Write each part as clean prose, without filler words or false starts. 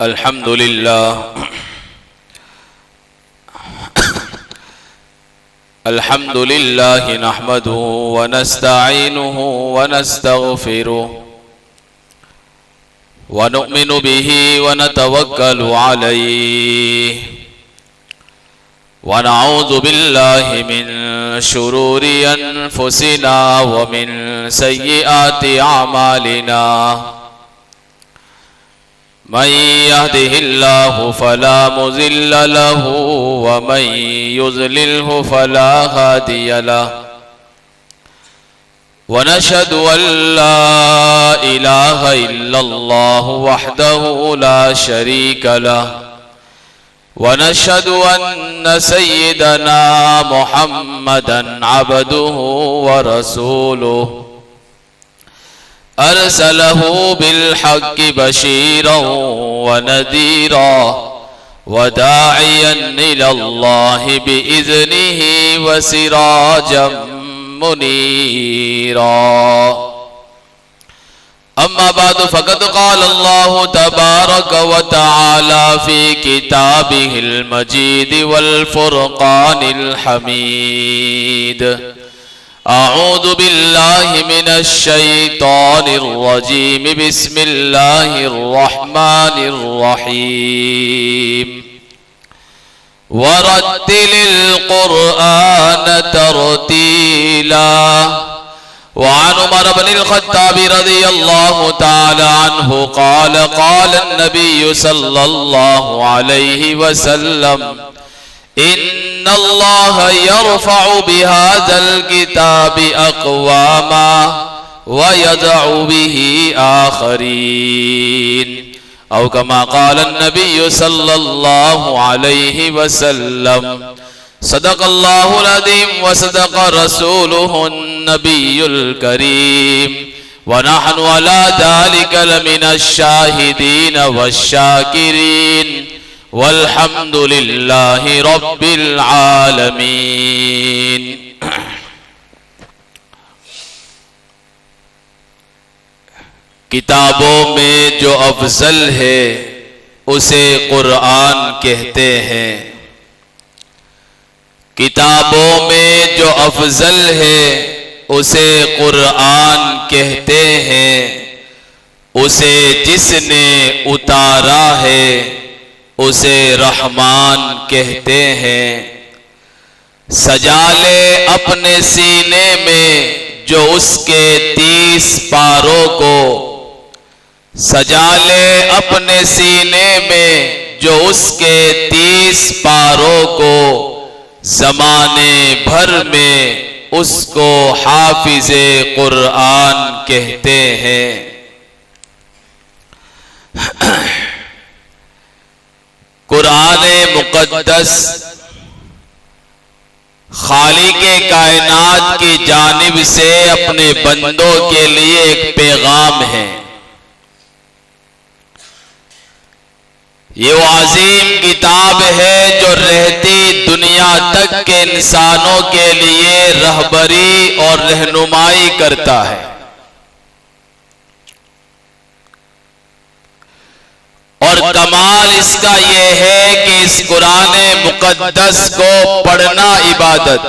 अल्हम्दुलिल्लाह नहमदुहु व नस्तईनुहु व नस्तगफिरुह व नुमिनु बिही व नतवक्कलु अलैहि व नऊज़ु बिल्लाहि मिन शुरूरि अनफुसिना व मिन सय्यिआति अमालिना मन यहदिहिल्लाहु फला मुज़िल्ल लहु व मन युज़लिल्हु फला हादिय लहु व नशहदु अल्ला इलाहा इल्लल्लाहु वहदहु ला शरीका लहु व नशहदु अन्न सय्यिदना मुहम्मदन अब्दुहु व रसूलुहु अरसलहु बिलहक्कि बशीरन व नज़ीरा व दाइयन इलल्लाहि बिइज़निहि व सिराजम मुनीरा। अम्मा बाद फ़क़द क़ाल अल्लाहु तबारक व तआला फ़ी किताबिहिल मजीद वल फ़ुरक़ानिल हमीद। अऊज़ु बिल्लाहि मिनश शैतानिर रजीम बिस्मिल्लाहिर रहमानिर रहीम। वरत्तिलिल क़ुरआन तरतीला। वअन उमर बिनिल ख़त्ताब रज़ियल्लाहु तआला अन्हु क़ाल क़ाल अन्नबिय्यु सल्लल्लाहु अलैहि वसल्लम इन्नल्लाह यरफ़अु बिहाज़ल किताबि अक़वामा व यज़अु बिही आख़रीन। औ कमा क़ाल अन्नबिय्यु सल्लल्लाहु अलैहि वसल्लम। सदक़ल्लाहुल अज़ीम व सदक़ रसूलुहुन नबियुल करीम व नहनु अला ज़ालिका लमिनश शाहिदीन वश्शाकिरीन वल्हम्दुलिल्लाहि रब्बिल आलमीन। किताबों में जो अफजल है उसे कुरान कहते हैं। किताबों में जो अफजल है उसे कुरान कहते हैं। उसे जिसने उतारा है उसे रहमान कहते हैं। सजा ले अपने सीने में जो उसके 30 पारों को, सजा ले अपने सीने में जो उसके 30 पारों को, ज़माने भर में उसको हाफिज़े कुरान कहते हैं। कुरान मुक़द्दस खालिक़े कायनात की जानिब से अपने बंदों के लिए एक पैगाम है। ये वो अजीम किताब है जो रहती दुनिया तक के इंसानों के लिए रहबरी और रहनुमाई करता है। और कमाल इसका यह है कि इस कुरान मुक़द्दस को पढ़ना इबादत,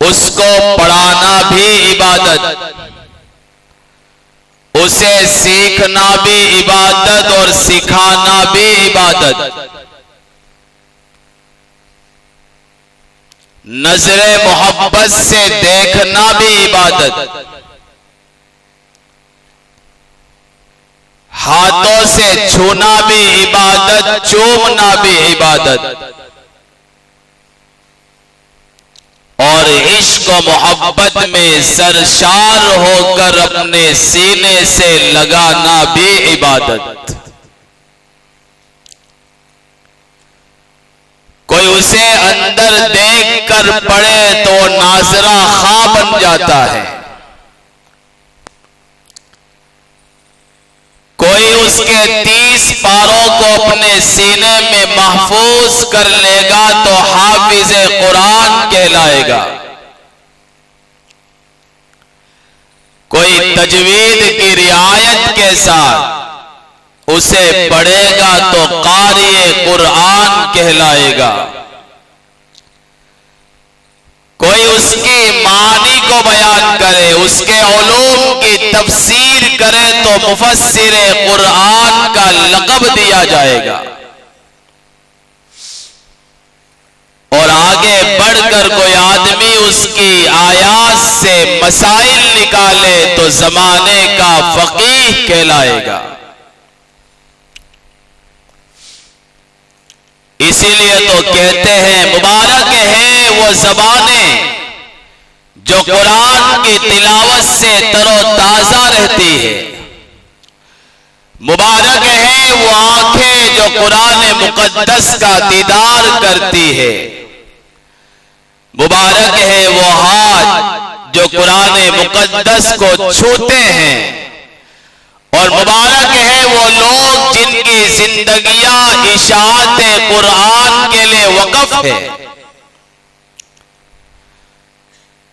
उसको पढ़ाना भी इबादत, उसे सीखना भी इबादत और सिखाना भी इबादत। नजरे मोहब्बत से देखना भी इबादत, हाथों से छूना भी इबादत, चूमना भी इबादत, और इश्क और मोहब्बत में सरशार होकर अपने सीने से लगाना भी इबादत। कोई उसे अंदर देख कर पढ़े तो नाजरा खां बन जाता है। कोई उसके 30 पारों को अपने सीने में महफूज कर लेगा तो हाफिज़े कुरान कहलाएगा। कोई तजवीद की रियायत के साथ उसे पढ़ेगा तो क़ारिए कुरान कहलाएगा। कोई उसकी मानी को बयान करे, उसके उलूम की तफसीर करे तो मुफस्सिरे कुरान का लक़ब दिया जाएगा। और आगे बढ़कर कोई आदमी उसकी आयात से मसाइल निकाले तो जमाने का फकीह कहलाएगा। इसीलिए तो कहते हैं मुबारक है वो ज़बाने जो कुरान की तिलावत से तरोताजा रहती है। मुबारक है वो आंखें जो कुरान मुकद्दस का दीदार करती है। मुबारक है वो हाथ जो कुरान मुकद्दस को छूते हैं। और मुबारक है वो लोग जिनकी जिंदगियां इशाअत कुरान के लिए वक़फ़ है।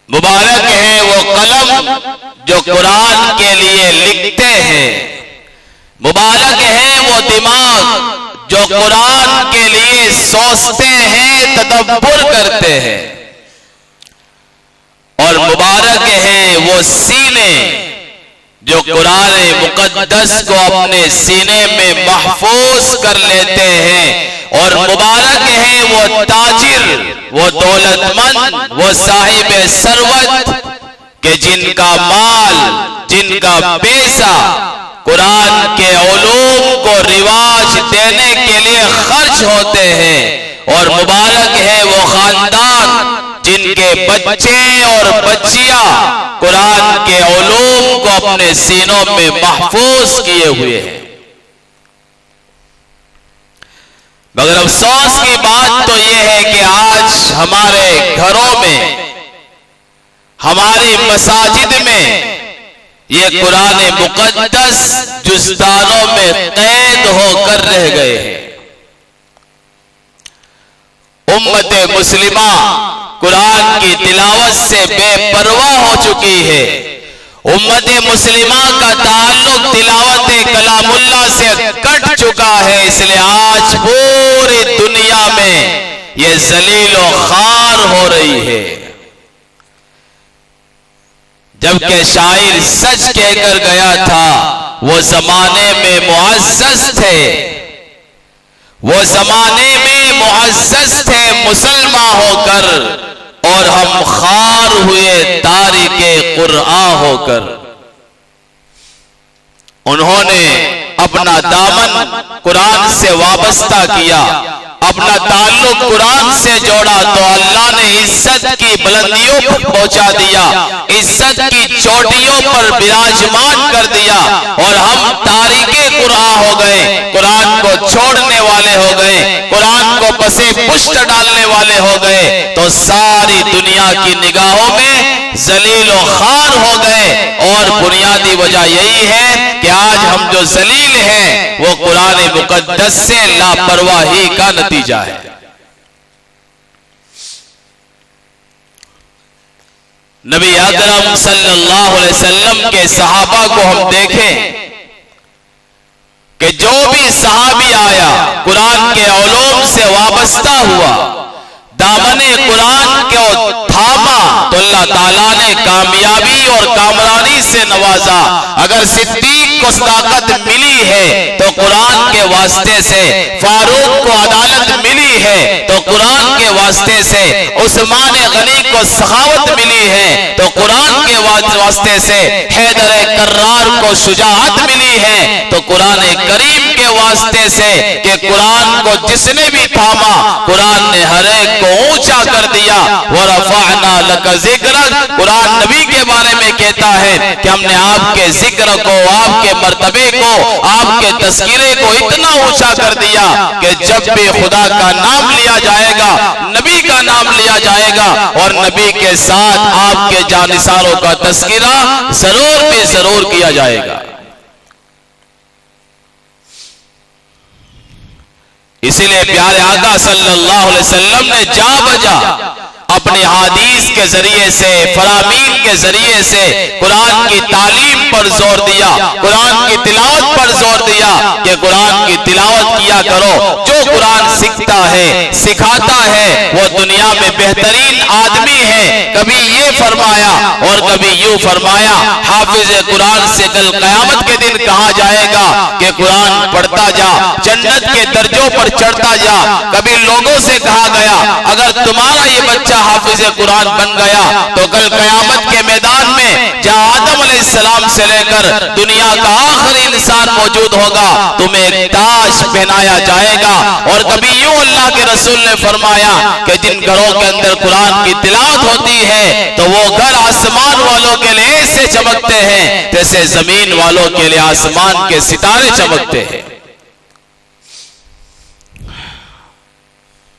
मुबारक है वो कलम जो कुरान के लिए लिखते हैं। मुबारक है वो दिमाग जो कुरान के लिए सोचते हैं, तदब्बुर करते हैं। और मुबारक है वो सीने जो कुरान मुकद्दस को अपने सीने में महफूज कर लेते हैं। और मुबारक है वो ताजिर, वो दौलतमंद, वो साहिब सरवत के जिनका माल, जिनका पैसा कुरान के उलूम को रिवाज देने के लिए खर्च होते हैं। और मुबारक है वो खानदान जिनके बच्चे और बच्चियां कुरान के उलूम को अपने सीनों में महफूज किए हुए हैं। मगर अफसोस की बात तो यह है कि आज हमारे घरों में, हमारी मसाजिद में ये कुरान मुकद्दस जुज़दानों में कैद होकर रह गए हैं। उम्मत मुस्लिमा कुरान की तिलावत से बेपरवाह हो चुकी है। उम्मत मुस्लिमा का ताल्लुक तिलावत कलामुल्लाह से कट चुका है। इसलिए आज पूरी दुनिया में ये जलील और खार हो रही है। जबकि शायर सच कहकर गया था, वो जमाने में मुअज़्ज़ज़ थे, वो जमाने में मुअज़्ज़ज़ थे मुसलमान होकर, और हम खार हुए तारिके कुरान होकर। उन्होंने अपना दामन कुरान से वाबस्ता किया, अपना ताल्लुक कुरान से जोड़ा तो अल्लाह ने इज्जत की बुलंदियों पर पहुंचा दिया, इज्जत की चोटियों पर विराजमान कर दिया। और हम तारिके कुरान हो गए, कुरान को छोड़ने वाले हो गए, कुरान को पसे पुष्ट डालने वाले हो गए, तो सारी दुनिया की निगाहों में जलील और खार हो गए। और बुनियादी वजह यही है कि आज हम जो जलील हैं वो कुरान मुकद्दस से लापरवाही का नतीजा है। नबी अकरम सल्लल्लाहु अलैहि वसल्लम के सहाबा को हम देखें कि जो भी सहाबी आया कुरान के उलूम से वाबस्ता हुआ, दामने कुरान को थामा, तो अल्लाह ताला ने कामयाबी और कामरानी से नवाजा। अगर सिद्दीक को सदाकत मिली है तो कुरान के वास्ते से, फारूक को अदालत मिली है तो कुरान के वास्ते से, उस्मान गनी को सखावत मिली है तो कुरान के वास्ते से, हैदर कर्रार को शुजाअत मिली है तो कुरान करीम के वास्ते से, कि कुरान को जिसने भी थामा कुरान ने हर एक को ऊंचा कर दिया। व रफ़अना लका ज़िक्रक, कुरान नबी के बारे में कहता है कि हमने आपके जिक्र को, आपके मर्तबे को, आपके तस्कीरे को इतना ऊंचा कर दिया कि जब भी खुदा का नाम लिया जाएगा, नबी का नाम लिया जाएगा और नबी के साथ आपके जानिसारों का तस्कीरा जरूर भी जरूर किया जाएगा। इसीलिए प्यारे आका सल्लल्लाहु अलैहि वसल्लम ने जा बजा अपने हदीस के जरिए से, फरामीन के जरिए से कुरान की तालीम पर जोर दिया, कुरान की तिलावत पर जोर दिया कि कि कुरान की तिलावत किया करो। जो कुरान सीखता है, सिखाता है, वो दुनिया में बेहतरीन आदमी है। कभी ये फरमाया और कभी यूं फरमाया, हाफिज कुरान से कल क़यामत के दिन कहा जाएगा कि कुरान पढ़ता जा, जन्नत के दर्जों पर चढ़ता जा। कभी लोगों से कहा गया, अगर तुम्हारा ये बच्चा हाफिज कुरान बन गया तो कल क़यामत के मैदान में जहां आदम अलैहिस्सलाम से लेकर दुनिया का आखिरी इंसान मौजूद होगा, तुम्हें एक ताज पहनाया जाएगा। और कभी यूं अल्लाह के रसूल ने फरमाया कि जिन घरों के अंदर कुरान की तिलावत होती है तो वो घर आसमान वालों के लिए ऐसे चमकते हैं जैसे जमीन वालों के लिए आसमान के सितारे चमकते हैं।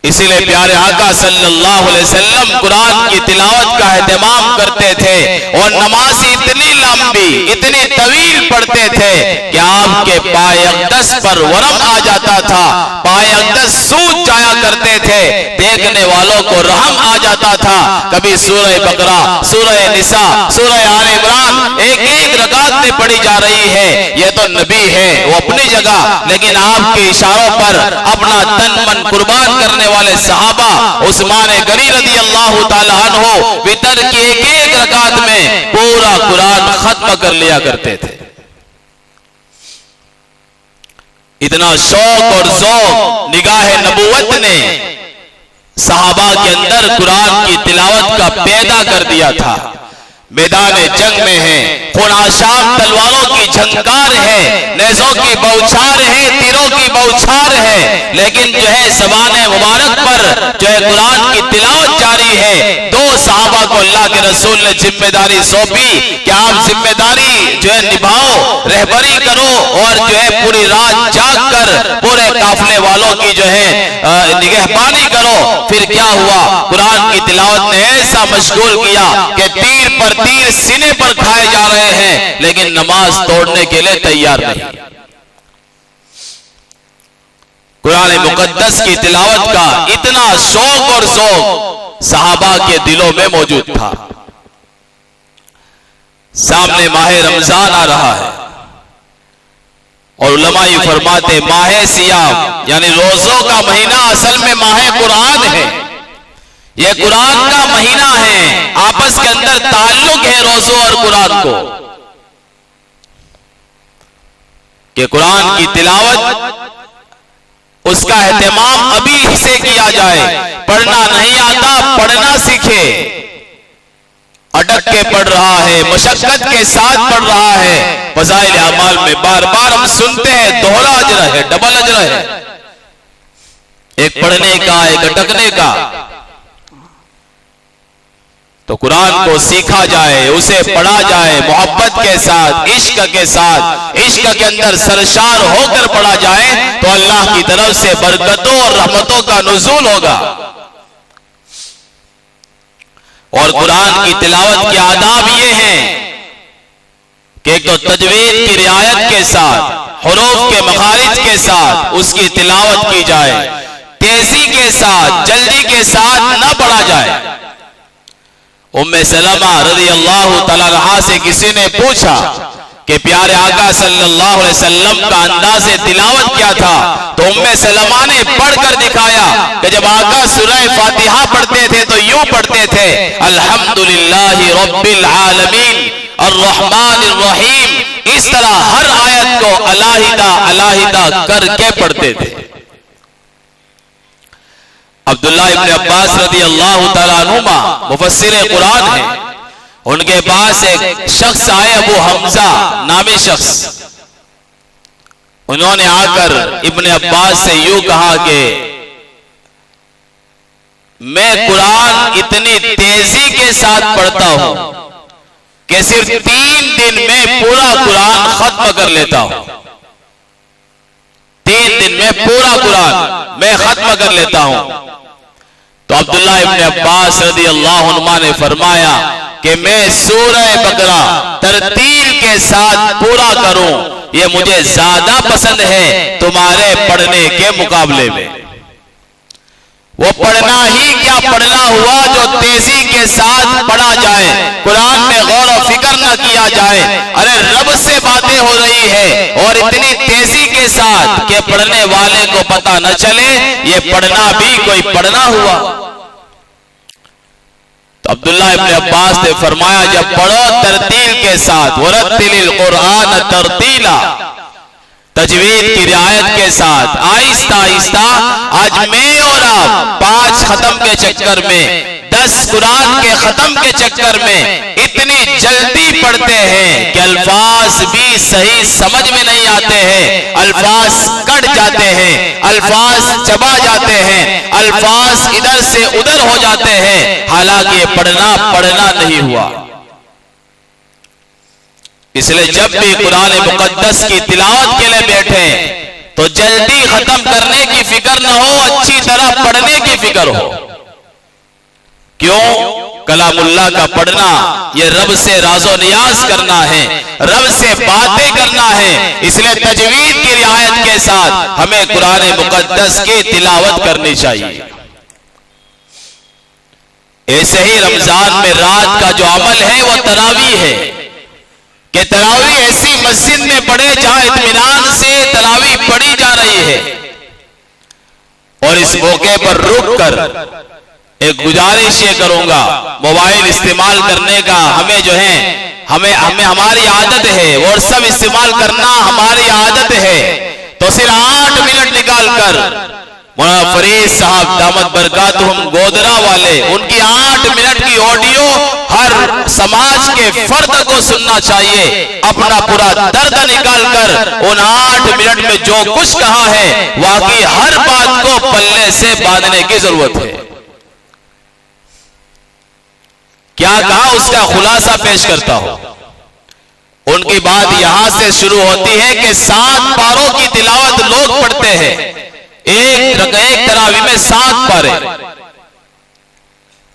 इसीलिए प्यारे आका सल्लल्लाहु अलैहि वसल्लम कुरान की तिलावत का एहतमाम करते थे और नमाज इतनी लंबी, इतनी तवील पढ़ते थे कि आपके पाए अक़दस पर वरम आ जाता था, पाए अक़दस सूज जाया करते थे, देखने वालों को रहम आ जाता था। कभी सूरह बकरा, सूरह निसा, सूरह आले इमरान एक एक रकात में पढ़ी जा रही है। ये तो नबी है, वो अपनी जगह, लेकिन आपके इशारों पर अपना तन मन कुर्बान करने वाले सहाबा उस्मान गनी रज़ी अल्लाह ताला अन्हु वितर की एक एक रकात में पूरा कुरान खत्म कर लिया करते थे। इतना शौक और ज़ौक़ निगाह नबूवत ने सहाबा के अंदर कुरान की तिलावत का पैदा कर दिया था। मैदान जंग में है, खून आशाम तलवारों की झंकार है, नेज़ों की बौछार है, तीरों की बौछार है, लेकिन जो है ज़बान मुबारक पर जो है कुरान की तिलावत जारी है। दो सहाबा को अल्लाह के रसूल ने जिम्मेदारी सौंपी कि आप जिम्मेदारी जो है निभाओ, रहबरी करो और जो है पूरी रात जाग कर पूरे काफिले वालों की जो है निगहबानी करो। फिर क्या हुआ, कुरान की तिलावत ने ऐसा मशगूल किया कि तीर पर तीर सीने पर खाए जा रहे हैं, लेकिन नमाज तोड़ने के लिए तैयार नहीं। कुरान मुकद्दस की तिलावत का इतना शौक और ज़ौक़ सहाबा के दिलों में मौजूद था। सामने माह रमजान आ रहा है और उलमा ये फरमाते माह सियाम यानी रोजों का महीना असल में माह कुरान है। यह कुरान का महीना है, आपस के अंदर ताल्लुक है रोजों और कुरान को, कि कुरान की तिलावत उसका एहतमाम अभी से किया जाए। पढ़ना नहीं आता, पढ़ना सीखे। अटक के पढ़ रहा है, मशक्कत के साथ पढ़ रहा है, फज़ाइल अमाल में बार बार हम सुनते हैं दोहरा अजर है, डबल अजर है, एक पढ़ने का एक अटकने का। तो कुरान को सीखा जाए, उसे पढ़ा जाए मोहब्बत के साथ, इश्क के साथ, इश्क के अंदर सरशार होकर पढ़ा जाए तो अल्लाह की तरफ से बरकतों और रहमतों का नुज़ूल होगा। और कुरान की तिलावत के आदाब ये हैं कि एक तो तजवीद की रियायत के साथ, हुरूफ के मखारिज के साथ उसकी तिलावत की जाए, तेजी के साथ, जल्दी के साथ न पढ़ा जाए। उम्मे सलमा रज़ी अल्लाह तआला अन्हा से किसी ने पूछा कि प्यारे आका सल्लल्लाहु अलैहि वसल्लम का अंदाज़ तिलावत क्या था, तो उम्मे सलमा ने पढ़कर दिखाया कि जब आका सूरह फातिहा पढ़ते थे तो यूं पढ़ते थे, अल्हम्दुलिल्लाहि रब्बिल आलमीन अर्रहमानिर रहीम। इस तरह हर आयत को अलाहिदा अलाहिदा करके पढ़ते थे। अब्दुल्लाह इब्न अब्बास रज़ी अल्लाह तआला अन्हुमा मुफस्सिर कुरान है, उनके पास एक शख्स आए, अबू हमजा नामी शख्स। उन्होंने आकर इब्न अब्बास से यूं कहा कि मैं कुरान इतनी तेजी के साथ पढ़ता हूं कि सिर्फ 3 दिन में पूरा कुरान खत्म कर लेता हूं। 3 दिन में पूरा कुरान मैं खत्म कर लेता हूं। तो अब्दुल्लाह इब्न अब्बास रज़ी अल्लाह अन्हुमा ने फरमाया कि मैं सूरह बकरा तरतील के साथ पूरा करूं, ये मुझे ज्यादा पसंद है तुम्हारे पढ़ने के मुकाबले में। वो पढ़ना ही क्या पढ़ना हुआ जो तेजी के साथ पढ़ा जाए, कुरान में गौर और फिक्र न किया जाए। अरे रब से बातें हो रही है और इतनी तेजी के के साथ कि पढ़ने वाले को पता न चले, ये पढ़ना भी कोई पढ़ना हुआ। तो अब्दुल्लाह इब्न अब्बास ने फरमाया, जब पढ़ो तरतील के साथ, वरत्तिलिल कुरान तरतीला, तजवीद की रियायत के साथ, आहिस्ता आहिस्ता। आज मैं और आप 5 खत्म के चक्कर में, 10 कुरान के खत्म के चक्कर में इतनी जल्दी पढ़ते हैं कि अल्फाज भी सही समझ में नहीं आते हैं, अल्फाज कट जाते हैं, अल्फाज चबा जाते हैं, अल्फाज इधर से उधर हो जाते हैं, हालांकि ये पढ़ना नहीं हुआ। इसलिए जब भी कुरान मुकद्दस की तिलावत के लिए बैठे तो जल्दी खत्म करने की फिक्र न हो, अच्छी तरह पढ़ने की फिक्र हो। क्यों? कलामुल्लाह का पढ़ना ये रब से राजो नियाज करना है, रब से बातें करना है। इसलिए तजवीद की रियायत के साथ हमें कुरान मुकद्दस की तिलावत करनी चाहिए। ऐसे ही रमजान में रात का जो अमल है वो तरावी है कि तरावी ऐसी मस्जिद में पढ़े जहां इत्मीनान से तरावी पढ़ी जा रही है। और इस मौके पर रुक कर एक गुजारिश ये करूंगा, मोबाइल इस्तेमाल करने का हमें जो है हमें हमारी आदत है, व्हाट्सएप इस्तेमाल करना हमारी आदत है। तो सिर्फ 8 मिनट निकाल कर मौलाना फरीद साहब दामत बरकातुहुम गोदरा वाले, उनकी 8 मिनट की ऑडियो हर समाज के फर्द को सुनना चाहिए। अपना पूरा दर्द निकाल कर उन 8 मिनट में जो कुछ कहा है, वाकई हर बात को पल्ले से बांधने की जरूरत है। क्या कहा उसका खुलासा पेश करता हूं। उनकी बात यहां से शुरू होती है कि 7 पारों की तिलावत लोग पढ़ते हैं, एक तरावी में 7 पारे,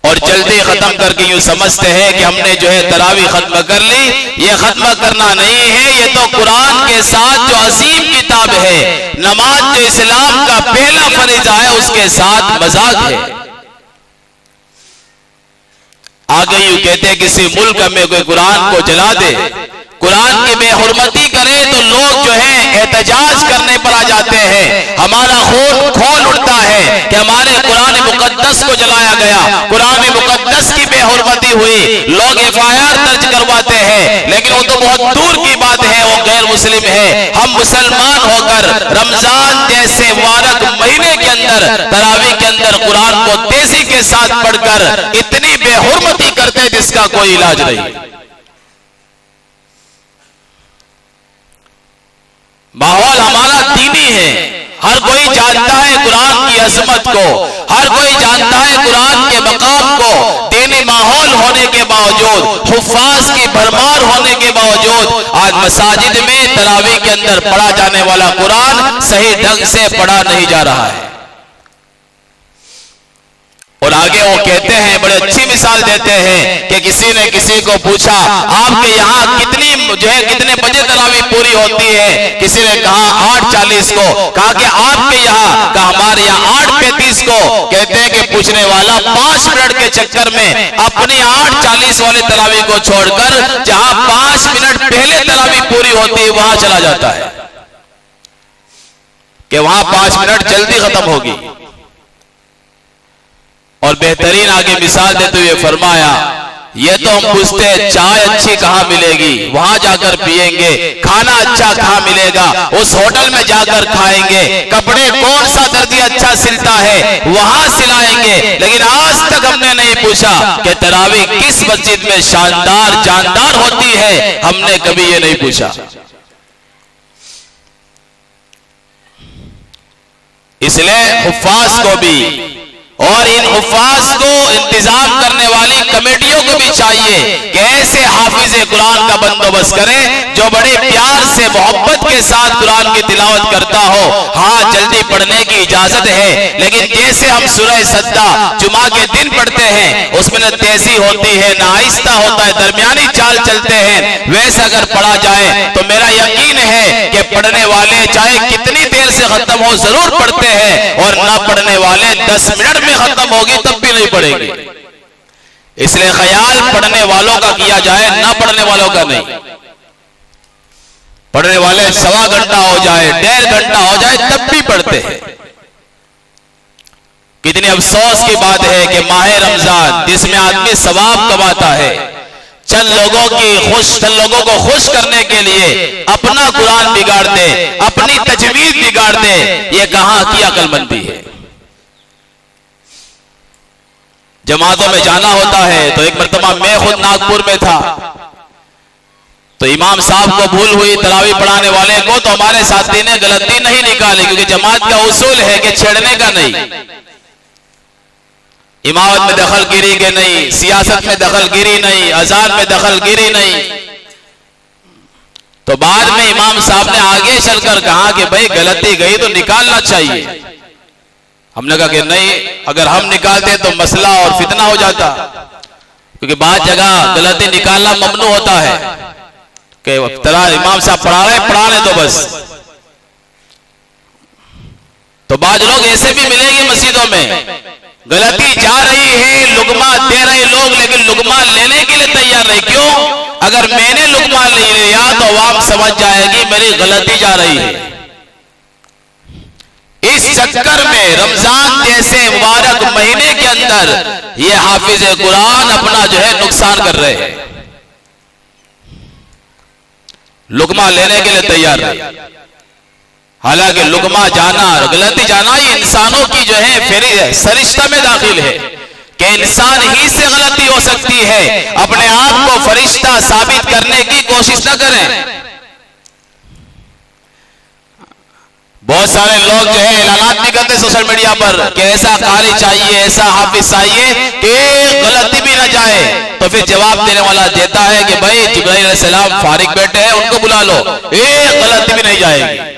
और जल्दी खत्म करके यूं समझते हैं कि हमने जो है तरावी खत्म कर ली। ये खत्म करना नहीं है, ये तो कुरान के साथ जो अजीम किताब है, नमाज जो इस्लाम का पहला फरीज़ा है, उसके साथ मजाक है। आगे यूं कहते हैं किसी मुल्क में कोई कुरान को जला दे, कुरान की बेहुरमती करे तो लोग जो है एहतजाज करने पर आ जाते हैं। हमारा खून खोल उठता है कि हमारे कुरान मुकद्दस को जलाया गया, कुरान मुकद्दस की बेहुरमती हुई, लोग FIR दर्ज करवाते हैं। लेकिन वो तो बहुत दूर की बात है, वो गैर मुस्लिम है। हम मुसलमान होकर रमजान जैसे मुबारक महीने के अंदर, तरावी के अंदर कुरान को तेजी के साथ पढ़कर इतनी बेहुरमती करते जिसका कोई इलाज नहीं। माहौल हमारा दीनी है, हर कोई जानता है कुरान की अजमत को, हर कोई जानता है कुरान के मकाम को। दीनी माहौल होने के बावजूद, हुफ्फाज की भरमार होने के बावजूद, आज मसाजिद में तरावी के अंदर पढ़ा जाने वाला कुरान सही ढंग से पढ़ा नहीं जा रहा है। और आगे वो कहते हैं, बड़े अच्छी मिसाल देते हैं कि किसी ने किसी को पूछा, आपके यहाँ कितने बजे तरावी पूरी होती है? किसी ने कहा 8:40 को। कहा कि आपके यहाँ? कहा हमारे यहाँ 8:35 को। कहते हैं कि पूछने वाला 5 मिनट के चक्कर में अपनी 8:40 वाली तरावी को छोड़कर जहां 5 मिनट पहले तरावी पूरी होती है वहां चला जाता है कि वहां 5 मिनट जल्दी खत्म होगी। और बेहतरीन आगे मिसाल देते हुए फरमाया, ये तो हम पूछते हैं चाय अच्छी कहां मिलेगी, वहां जाकर पिएंगे, खाना अच्छा कहां मिलेगा, उस होटल में जाकर खाएंगे, कपड़े कौन सा दर्जी अच्छा सिलता है वहां सिलाएंगे। लेकिन आज तक हमने नहीं पूछा कि तरावी किस मस्जिद में शानदार जानदार होती है, हमने कभी ये नहीं पूछा। इसलिए हुफ्फाज को भी और इन हुफ्फाज को इंतजाम करने वाली कमेटियों को भी चाहिए कि ऐसे हाफिज़े कुरान का बंदोबस्त करें जो बड़े प्यार से मोहब्बत के साथ कुरान की तिलावत करता हो। हाँ, जल्दी पढ़ने की इजाजत है, लेकिन जैसे हम सूरह सज्दा जुमा के दिन पढ़ते हैं उसमें न तेजी होती है न आहिस्ता होता है, दरमियानी चाल चलते हैं, वैसे अगर पढ़ा जाए तो मेरा यकीन है कि पढ़ने वाले चाहे कितनी देर से खत्म हो जरूर पढ़ते हैं, और ना पढ़ने वाले 10 मिनट में खत्म होगी तब भी नहीं पढ़ेंगे। इसलिए ख्याल पढ़ने वालों का किया जाए, ना पढ़ने वालों का नहीं। पढ़ने वाले 1.25 घंटा हो जाए, 1.5 घंटा हो जाए, तब भी पढ़ते हैं। कितनी अफसोस की बात है कि माह रमजान जिसमें आदमी सवाब कमाता है, चंद लोगों को खुश करने के लिए अपना कुरान बिगाड़ दे, अपनी तजवीज बिगाड़ दे, ये कहां की अक्लमंदी है। जमातों में जाना होता है तो एक मर्तबा मैं खुद नागपुर में था, तो इमाम साहब को भूल हुई तरावी पढ़ाने वाले को, तो हमारे साथी ने गलती नहीं निकाली, क्योंकि जमात का उसूल है कि छेड़ने का नहीं, इमामत में दखलगिरी के नहीं, सियासत में दखलगिरी नहीं, अजान में दखलगिरी नहीं। तो बाद में इमाम साहब ने आगे चलकर कहा कि भाई गलती गई तो निकालना चाहिए। हमने कहा कि नहीं, अगर हम निकालते तो मसला और फितना हो जाता, क्योंकि बाद जगह गलती निकालना ममनू होता है कि तरह इमाम साहब पढ़ा रहे तो बस। तो बाद लोग ऐसे भी मिलेंगे मस्जिदों में, गलती जा रही है, लुगमा दे रहे लोग, लेकिन लुगमा लेने के लिए तैयार नहीं। क्यों? अगर मैंने लुगमा नहीं लिया तो अवाम समझ जाएगी मेरी गलती जा रही है। इस चक्कर में रमजान जैसे मुबारक महीने के अंदर ये हाफिज कुरान अपना जो है नुकसान कर रहे हैं, लुगमा लेने के लिए तैयार नहीं। हालांकि लुगमा जाना, गलती जाना ये इंसानों की जो है सरिश्ता में दाखिल है कि इंसान ही से गलती हो सकती है। अपने आप को फरिश्ता साबित करने की कोशिश न करें। बहुत सारे लोग जो है ऐलानात भी करते सोशल मीडिया पर कि ऐसा कारी चाहिए, ऐसा हाफिज चाहिए कि गलती भी न जाए, तो फिर जवाब देने वाला देता है कि भाई जिब्राइल अलैहिस्सलाम फारिग बैठे हैं, उनको बुला लो, एक गलती भी नहीं जाएगी।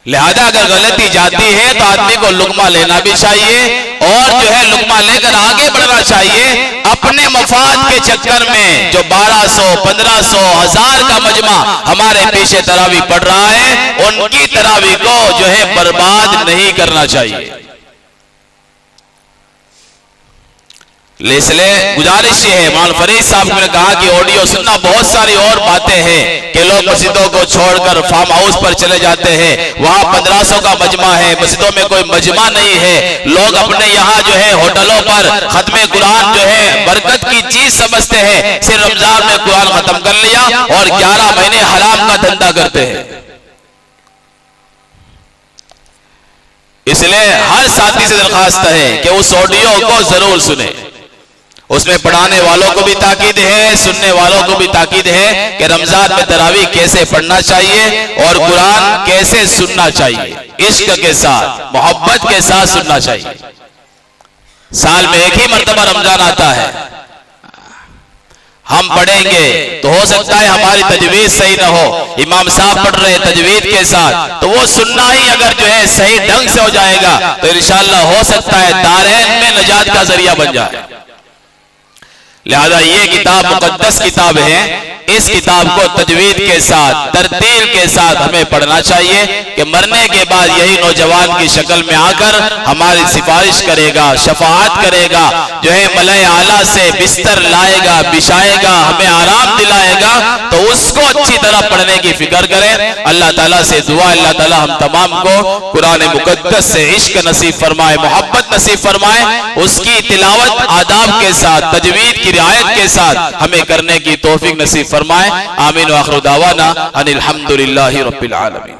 लिहाजा अगर गलती जाती है तो आदमी को लुकमा लेना भी चाहिए और जो है लुकमा लेकर आगे बढ़ना चाहिए। अपने मफाद के चक्कर में जो 1200, 1500, 1000 का मजमा हमारे पीछे तरावी पढ़ रहा है, उनकी तरावी को जो है बर्बाद नहीं करना चाहिए। इसलिए गुजारिश ये है, मौलाना फरीद साहब ने कहा कि ऑडियो सुनना, बहुत सारी और बातें हैं कि लोग मस्जिदों को छोड़कर फार्म हाउस पर चले जाते हैं, वहां 1500 का मजमा है, मस्जिदों में कोई मजमा नहीं है। लोग अपने यहाँ जो है होटलों पर खत्मे कुरान जो है बरकत की चीज समझते हैं, सिर्फ रमजान में कुरान खत्म कर लिया और 11 महीने हराम का धंधा करते हैं। इसलिए हर साथी से दरखास्त है कि उस ऑडियो को जरूर सुने। उसमें पढ़ाने वालों को भी ताकीद है, सुनने वालों को भी ताकीद है कि रमजान में तरावी कैसे पढ़ना चाहिए और कुरान कैसे सुनना चाहिए। इश्क के साथ, मोहब्बत के साथ सुनना चाहिए। साल में एक ही मर्तबा रमजान आता है, हम पढ़ेंगे तो हो सकता है हमारी तजवीज सही ना हो, इमाम साहब पढ़ रहे तजवीज के साथ, तो वो सुनना ही अगर जो है सही ढंग से हो जाएगा तो इंशाअल्लाह हो सकता है दारैन में नजात का जरिया बन जाए। लिहाजा ये किताब मुकद्दस किताब है, इस किताब को तजवीद के साथ, तरतील के साथ हमें पढ़ना चाहिए कि मरने के बाद यही नौजवान की शक्ल में आकर हमारी सिफारिश करेगा, शफाअत करेगा, जो है मलए आला से बिस्तर लाएगा, बिछाएगा, हमें आराम दिलाएगा। तो उसको अच्छी तरह पढ़ने की फिक्र करें। अल्लाह ताला से दुआ, अल्लाह ताला हम तमाम को कुरान मुकद्दस से इश्क नसीब फरमाए, मोहब्बत नसीब फरमाए, उसकी तिलावत आदाब के साथ, तजवीद की रियायत के साथ हमें करने की तौफीक नसीब फरमाए। आमीन व आखिर दावाना अनिल हम्दुलिल्लाहि रब्बिल आलमीन।